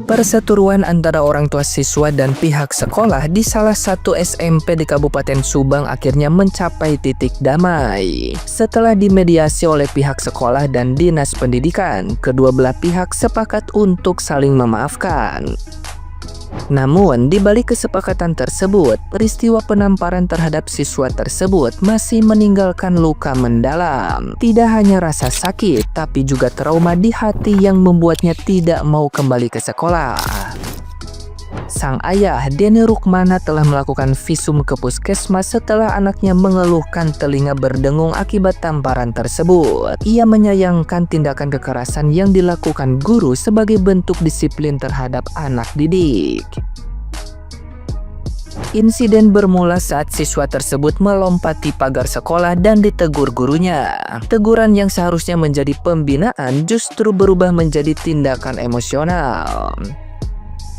Perseteruan antara orang tua siswa dan pihak sekolah di salah satu SMP di Kabupaten Subang akhirnya mencapai titik damai. Setelah dimediasi oleh pihak sekolah dan dinas pendidikan, kedua belah pihak sepakat untuk saling memaafkan. Namun, di balik kesepakatan tersebut, peristiwa penamparan terhadap siswa tersebut masih meninggalkan luka mendalam. Tidak hanya rasa sakit, tapi juga trauma di hati yang membuatnya tidak mau kembali ke sekolah. Sang ayah, Denny Rukmana, telah melakukan visum ke puskesmas setelah anaknya mengeluhkan telinga berdengung akibat tamparan tersebut. Ia menyayangkan tindakan kekerasan yang dilakukan guru sebagai bentuk disiplin terhadap anak didik. Insiden bermula saat siswa tersebut melompati pagar sekolah dan ditegur gurunya. Teguran yang seharusnya menjadi pembinaan justru berubah menjadi tindakan emosional.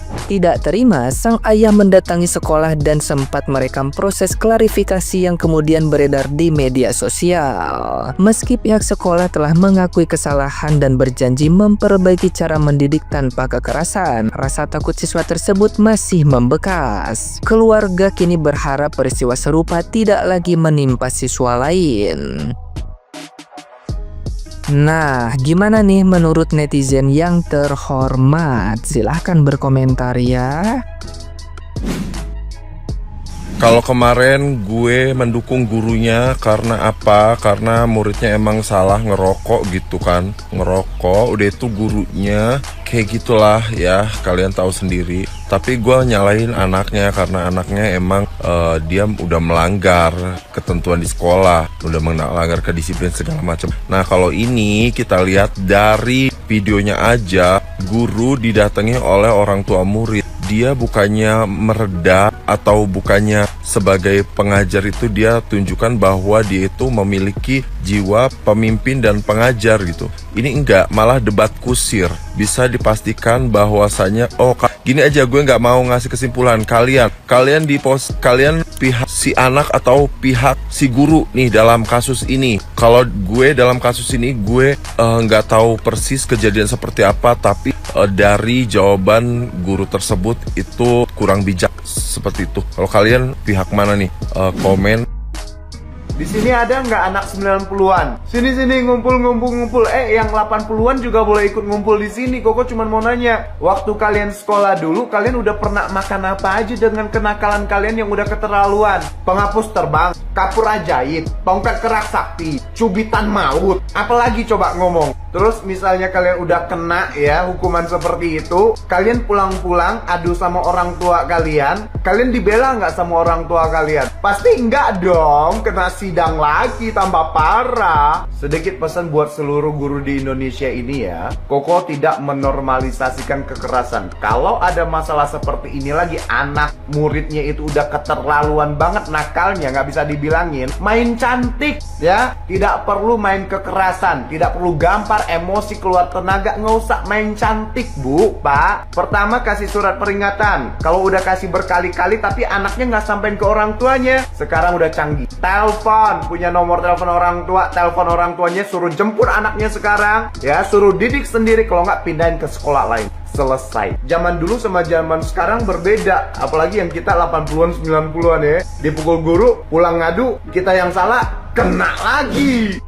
Tidak terima, sang ayah mendatangi sekolah dan sempat merekam proses klarifikasi yang kemudian beredar di media sosial. Meski pihak sekolah telah mengakui kesalahan dan berjanji memperbaiki cara mendidik tanpa kekerasan, rasa takut siswa tersebut masih membekas. Keluarga kini berharap peristiwa serupa tidak lagi menimpa siswa lain. Nah, gimana nih menurut netizen yang terhormat? Silahkan berkomentar ya. Kalau kemarin gue mendukung gurunya karena apa? Karena muridnya emang salah ngerokok gitu kan. Ngerokok, udah itu gurunya kayak gitulah ya, kalian tahu sendiri. Tapi gue nyalahin anaknya karena anaknya emang dia udah melanggar ketentuan di sekolah, udah melanggar kedisiplinan segala macam. Nah, kalau ini kita lihat dari videonya aja, guru didatangi oleh orang tua murid. Dia bukannya mereda atau bukannya sebagai pengajar itu dia tunjukkan bahwa dia itu memiliki jiwa pemimpin dan pengajar gitu. Ini enggak, malah debat kusir. Bisa dipastikan bahwasanya gini aja, gue nggak mau ngasih kesimpulan. Kalian pihak si anak atau pihak si guru nih dalam kasus ini. Kalau gue dalam kasus ini gue nggak tahu persis kejadian seperti apa, tapi dari jawaban guru tersebut itu kurang bijak seperti itu. Kalau kalian pihak mana nih? Komen. Di sini ada nggak anak 90-an? Sini ngumpul. Yang 80-an juga boleh ikut ngumpul di sini. Koko cuma mau nanya, waktu kalian sekolah dulu, kalian udah pernah makan apa aja dengan kenakalan kalian yang udah keterlaluan? Penghapus terbang, kapur ajaib, tongkat kerak sakti, cubitan maut. Apalagi coba ngomong. Terus misalnya kalian udah kena ya hukuman seperti itu, kalian pulang-pulang adu sama orang tua kalian dibela nggak sama orang tua kalian? Pasti enggak dong, kena sidang lagi tambah parah. Sedikit pesan buat seluruh guru di Indonesia ini ya, Koko tidak menormalisasikan kekerasan. Kalau ada masalah seperti ini lagi, anak muridnya itu udah keterlaluan banget nakalnya, nggak bisa dibilangin. Main cantik ya, tidak perlu main kekerasan, tidak perlu gampar emosi keluar tenaga, nggak usah main cantik bu, pak. Pertama kasih surat peringatan. Kalau udah kasih berkali-kali tapi anaknya nggak sampein ke orang tuanya, sekarang udah canggih. Telepon, punya nomor telepon orang tua, telepon orang tuanya, suruh jemput anaknya sekarang ya, suruh didik sendiri, kalau nggak pindahin ke sekolah lain. Selesai. Zaman dulu sama zaman sekarang berbeda. Apalagi yang kita 80-an 90-an ya, dipukul guru, pulang ngadu, kita yang salah kena lagi.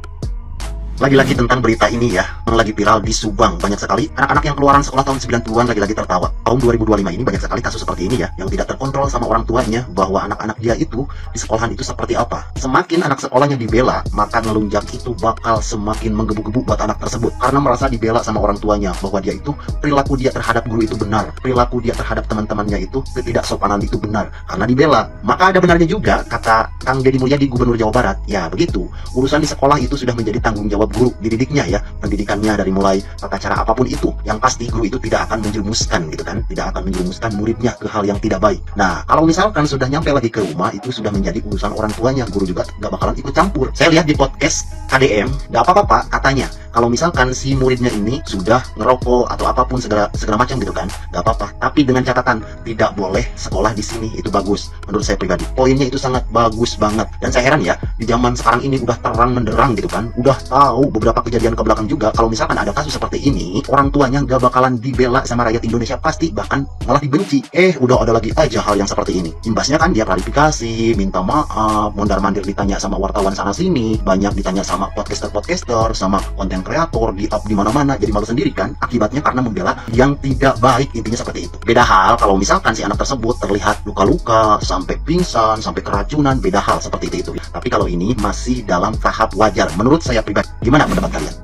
Lagi-lagi tentang berita ini ya, yang lagi viral di Subang. Banyak sekali anak-anak yang keluaran sekolah tahun 90-an lagi-lagi tertawa. Tahun 2025 ini banyak sekali kasus seperti ini ya, yang tidak terkontrol sama orang tuanya, bahwa anak-anak dia itu di sekolahan itu seperti apa. Semakin anak sekolahnya dibela, maka ngelunjak itu bakal semakin menggebu-gebu buat anak tersebut, karena merasa dibela sama orang tuanya, bahwa dia itu perilaku dia terhadap guru itu benar, perilaku dia terhadap teman-temannya itu ketidaksopanan itu benar, karena dibela. Maka ada benarnya juga kata Kang Deddy Mulyadi, Gubernur Jawa Barat, ya begitu, urusan di sekolah itu sudah menjadi tanggung jawab guru dididiknya ya, pendidikannya dari mulai tata cara apapun itu. Yang pasti guru itu tidak akan menjerumuskan gitu kan, tidak akan menjerumuskan muridnya ke hal yang tidak baik. Nah, kalau misalkan sudah nyampe lagi ke rumah, itu sudah menjadi urusan orang tuanya, guru juga nggak bakalan ikut campur. Saya lihat di podcast KDM, nggak apa-apa pak katanya, Kalau misalkan si muridnya ini sudah ngerokok atau apapun segala macam gitu kan, nggak apa-apa. Tapi dengan catatan tidak boleh sekolah di sini, itu bagus menurut saya pribadi. Poinnya itu sangat bagus banget. Dan saya heran ya, di zaman sekarang ini udah terang menderang gitu kan, udah tahu beberapa kejadian ke belakang juga. Kalau misalkan ada kasus seperti ini, orang tuanya nggak bakalan dibela sama rakyat Indonesia, pasti bahkan malah dibenci. Udah ada lagi aja hal yang seperti ini. Imbasnya kan dia klarifikasi, minta maaf, mondar-mandir ditanya sama wartawan sana sini, banyak ditanya sama podcaster, sama konten kreator, di up di mana-mana, jadi malu sendiri kan. Akibatnya karena membela yang tidak baik, intinya seperti itu. Beda hal kalau misalkan si anak tersebut terlihat luka-luka, sampai pingsan, sampai keracunan, beda hal seperti itu. Tapi kalau ini masih dalam tahap wajar menurut saya pribadi. Gimana pendapat kalian?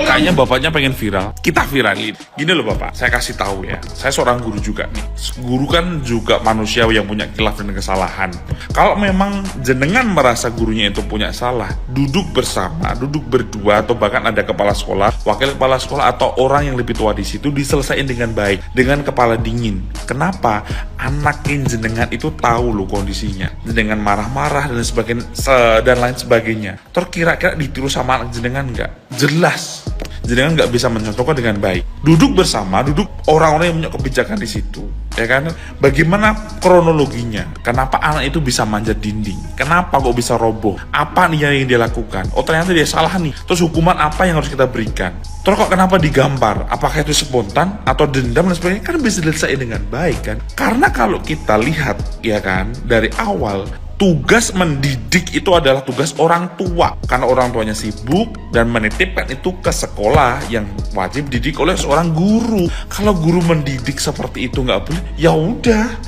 Kayaknya bapaknya pengen viral, kita viralin. Gini loh bapak, saya kasih tahu ya, saya seorang guru juga nih. Guru kan juga manusia yang punya khilaf dan kesalahan. Kalau memang jenengan merasa gurunya itu punya salah, duduk bersama, duduk berdua, atau bahkan ada kepala sekolah, wakil kepala sekolah, atau orang yang lebih tua di situ, diselesaikan dengan baik, dengan kepala dingin. Kenapa? Anakin jenengan itu tahu loh kondisinya, jenengan marah-marah dan lain sebagainya. Kira-kira ditiru sama anak jenengan nggak? Jelas jenengan nggak bisa mencontohkan dengan baik. Duduk bersama, duduk orang-orang yang punya kebijakan di situ, ya kan? Bagaimana kronologinya? Kenapa anak itu bisa manjat dinding? Kenapa kok bisa roboh? Apa nih yang dia lakukan? Oh ternyata dia salah nih. Terus hukuman apa yang harus kita berikan? Terus kok kenapa digambar? Apakah itu spontan atau dendam dan sebagainya? Kan bisa diselesaikan dengan baik kan? Karena kalau kita lihat, ya kan, dari awal, tugas mendidik itu adalah tugas orang tua, karena orang tuanya sibuk dan menitipkan itu ke sekolah yang wajib didik oleh seorang guru. Kalau guru mendidik seperti itu nggak boleh, ya udah.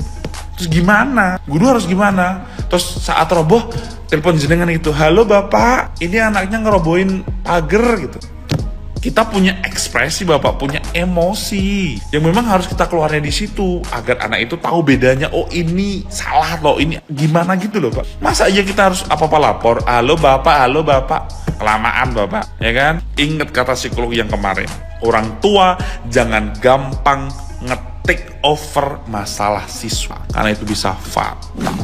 Terus gimana? Guru harus gimana? Terus saat roboh, telepon jenengan itu, halo bapak, ini anaknya ngerobohin pagar gitu. Kita punya ekspresi, bapak punya emosi yang memang harus kita keluarnya di situ agar anak itu tahu bedanya. Oh ini salah loh, ini gimana gitu loh pak. Masa aja kita harus apa-apa lapor, halo bapak, kelamaan bapak, ya kan? Ingat kata psikolog yang kemarin, orang tua jangan gampang nge-take over masalah siswa karena itu bisa fatal.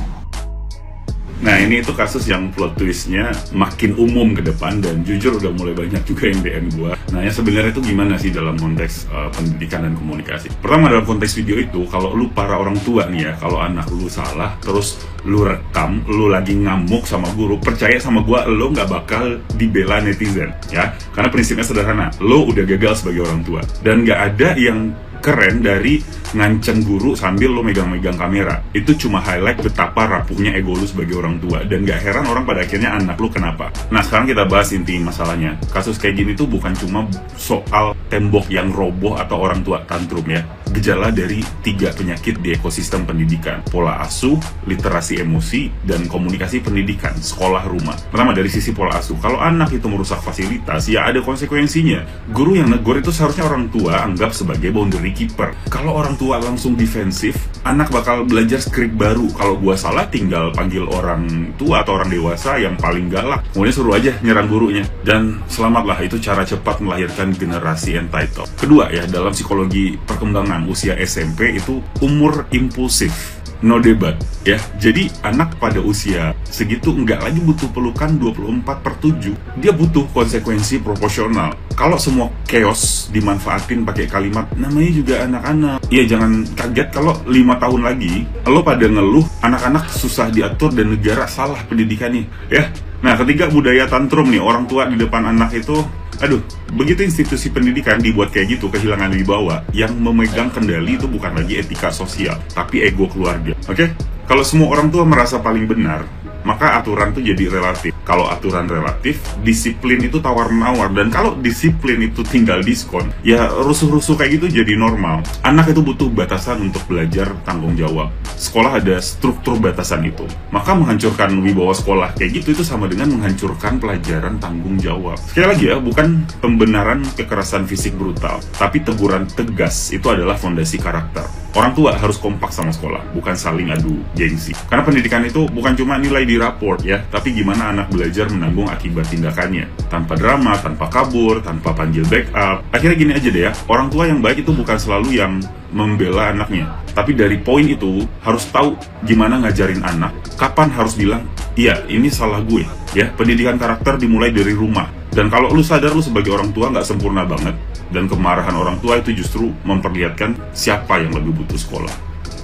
Nah ini itu kasus yang plot twistnya makin umum ke depan dan jujur udah mulai banyak juga yang DM gue. Nah ya sebenarnya itu gimana sih dalam konteks pendidikan dan komunikasi. Pertama dalam konteks video itu, kalau lu para orang tua nih ya, kalau anak lu salah terus lu rekam, lu lagi ngamuk sama guru, percaya sama gue, lu nggak bakal dibela netizen ya. Karena prinsipnya sederhana, lu udah gagal sebagai orang tua dan nggak ada yang keren dari nganceng guru sambil lo megang-megang kamera. Itu cuma highlight betapa rapuhnya ego lu sebagai orang tua. Dan gak heran orang pada akhirnya anak lu kenapa. Nah sekarang kita bahas inti masalahnya. Kasus kayak gini tuh bukan cuma soal tembok yang roboh atau orang tua tantrum ya. Gejala dari 3 penyakit di ekosistem pendidikan: pola asuh, literasi emosi, dan komunikasi pendidikan, sekolah rumah. Pertama dari sisi pola asuh, kalau anak itu merusak fasilitas, ya ada konsekuensinya. Guru yang negur itu seharusnya orang tua anggap sebagai boundary keeper. Kalau orang tua langsung defensif, anak bakal belajar skrip baru. Kalau gua salah tinggal panggil orang tua atau orang dewasa yang paling galak, kemudian suruh aja nyerang gurunya. Dan selamatlah, itu cara cepat melahirkan generasi entitled. Kedua ya, dalam psikologi perkembangan usia SMP itu umur impulsif, no debat ya. Jadi anak pada usia segitu nggak lagi butuh pelukan 24/7, dia butuh konsekuensi proporsional. Kalau semua chaos dimanfaatin pakai kalimat namanya juga anak-anak, ya jangan kaget kalau 5 tahun lagi lo pada ngeluh anak-anak susah diatur dan negara salah pendidikannya ya. Nah ketiga, budaya tantrum nih, orang tua di depan anak itu, aduh, begitu institusi pendidikan dibuat kayak gitu, kehilangan wibawa. Yang memegang kendali itu bukan lagi etika sosial, tapi ego keluarga. Oke? Kalau semua orang tua merasa paling benar, maka aturan itu jadi relatif. Kalau aturan relatif, disiplin itu tawar-menawar. Dan kalau disiplin itu tinggal diskon, ya rusuh-rusuh kayak gitu jadi normal. Anak itu butuh batasan untuk belajar tanggung jawab. Sekolah ada struktur batasan itu. Maka menghancurkan wibawa sekolah kayak gitu itu sama dengan menghancurkan pelajaran tanggung jawab. Sekali lagi ya, bukan pembenaran kekerasan fisik brutal, tapi teguran tegas itu adalah fondasi karakter. Orang tua harus kompak sama sekolah, bukan saling adu gengsi. Karena pendidikan itu bukan cuma nilai di raport ya, tapi gimana anak belajar menanggung akibat tindakannya. Tanpa drama, tanpa kabur, tanpa panggil backup. Akhirnya gini aja deh ya, orang tua yang baik itu bukan selalu yang membela anaknya. Tapi dari poin itu harus tahu gimana ngajarin anak, kapan harus bilang, iya ini salah gue. Ya, pendidikan karakter dimulai dari rumah. Dan kalau lu sadar lu sebagai orang tua nggak sempurna banget, dan kemarahan orang tua itu justru memperlihatkan siapa yang lebih butuh sekolah,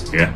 ya.